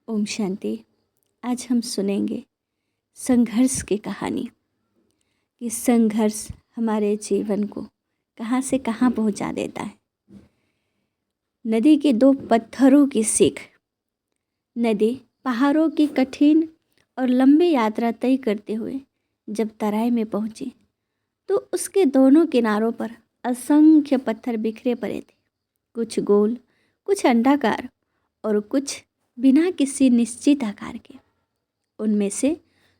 ओम शांति। आज हम सुनेंगे संघर्ष की कहानी कि संघर्ष हमारे जीवन को कहाँ से कहाँ पहुँचा देता है। नदी के दो पत्थरों की सीख। नदी पहाड़ों की कठिन और लंबी यात्रा तय करते हुए जब तराई में पहुँची तो उसके दोनों किनारों पर असंख्य पत्थर बिखरे पड़े थे। कुछ गोल, कुछ अंडाकार और कुछ बिना किसी निश्चित आकार के। उनमें से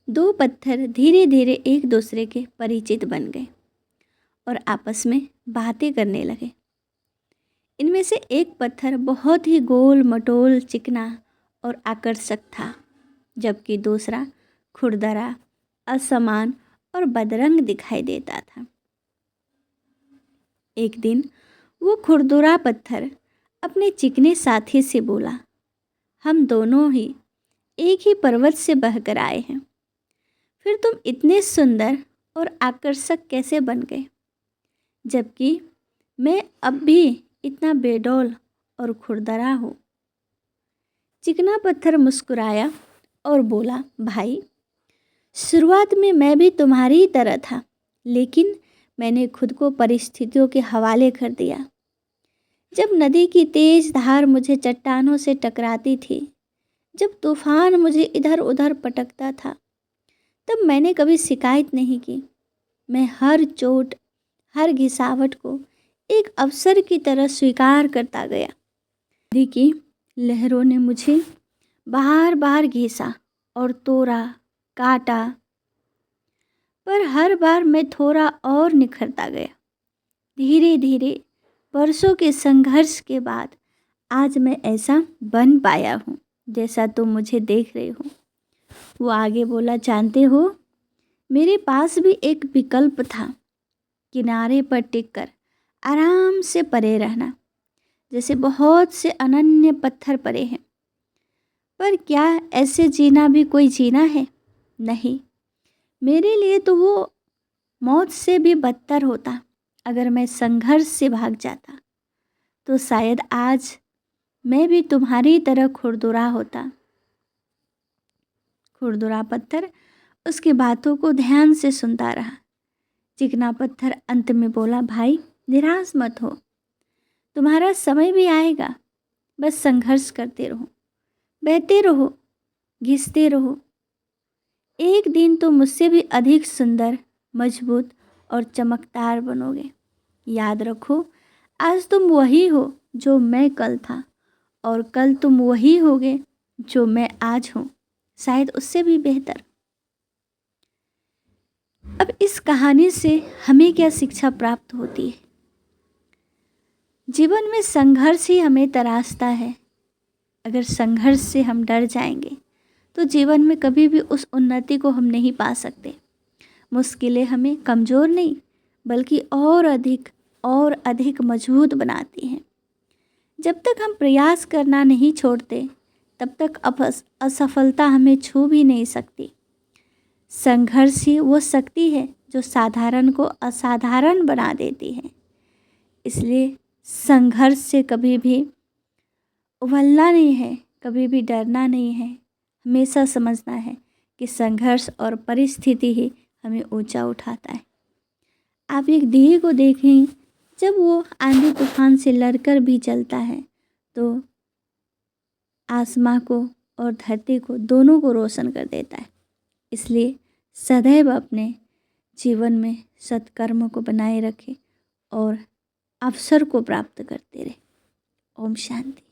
दो पत्थर धीरे धीरे एक दूसरे के परिचित बन गए और आपस में बातें करने लगे। इनमें से एक पत्थर बहुत ही गोल मटोल, चिकना और आकर्षक था, जबकि दूसरा खुरदरा, असमान और बदरंग दिखाई देता था। एक दिन वो खुरदुरा पत्थर अपने चिकने साथी से बोला, हम दोनों ही एक ही पर्वत से बहकर आए हैं, फिर तुम इतने सुंदर और आकर्षक कैसे बन गए, जबकि मैं अब भी इतना बेडौल और खुरदरा हूँ। चिकना पत्थर मुस्कुराया और बोला, भाई, शुरुआत में मैं भी तुम्हारी ही तरह था, लेकिन मैंने खुद को परिस्थितियों के हवाले कर दिया। जब नदी की तेज धार मुझे चट्टानों से टकराती थी, जब तूफान मुझे इधर उधर पटकता था, तब मैंने कभी शिकायत नहीं की। मैं हर चोट, हर घिसावट को एक अवसर की तरह स्वीकार करता गया। नदी की लहरों ने मुझे बार बार घिसा और तोड़ा, काटा, पर हर बार मैं थोड़ा और निखरता गया। धीरे धीरे वर्षों के संघर्ष के बाद आज मैं ऐसा बन पाया हूँ जैसा तुम मुझे देख रहे हो। वो आगे बोला, जानते हो, मेरे पास भी एक विकल्प था, किनारे पर टिककर आराम से पड़े रहना, जैसे बहुत से अनन्य पत्थर पड़े हैं। पर क्या ऐसे जीना भी कोई जीना है? नहीं, मेरे लिए तो वो मौत से भी बदतर होता। अगर मैं संघर्ष से भाग जाता तो शायद आज मैं भी तुम्हारी तरह खुरदुरा होता। खुरदुरा पत्थर उसकी बातों को ध्यान से सुनता रहा। चिकना पत्थर अंत में बोला, भाई, निराश मत हो, तुम्हारा समय भी आएगा। बस संघर्ष करते रहो, बहते रहो, घिसते रहो। एक दिन तुम मुझसे भी अधिक सुंदर, मजबूत और चमकदार बनोगे। याद रखो, आज तुम वही हो जो मैं कल था, और कल तुम वही होगे जो मैं आज हूँ, शायद उससे भी बेहतर। अब इस कहानी से हमें क्या शिक्षा प्राप्त होती है? जीवन में संघर्ष ही हमें तराशता है। अगर संघर्ष से हम डर जाएंगे तो जीवन में कभी भी उस उन्नति को हम नहीं पा सकते। मुश्किलें हमें कमज़ोर नहीं बल्कि और अधिक मजबूत बनाती हैं। जब तक हम प्रयास करना नहीं छोड़ते तब तक असफलता हमें छू भी नहीं सकती। संघर्ष ही वो शक्ति है जो साधारण को असाधारण बना देती है। इसलिए संघर्ष से कभी भी उबलना नहीं है, कभी भी डरना नहीं है। हमेशा समझना है कि संघर्ष और परिस्थिति ही हमें ऊंचा उठाता है। आप एक दिए को देखें, जब वो आंधी तूफान से लड़कर भी चलता है तो आसमां को और धरती को, दोनों को रोशन कर देता है। इसलिए सदैव अपने जीवन में सत्कर्म को बनाए रखें और अवसर को प्राप्त करते रहें। ओम शांति।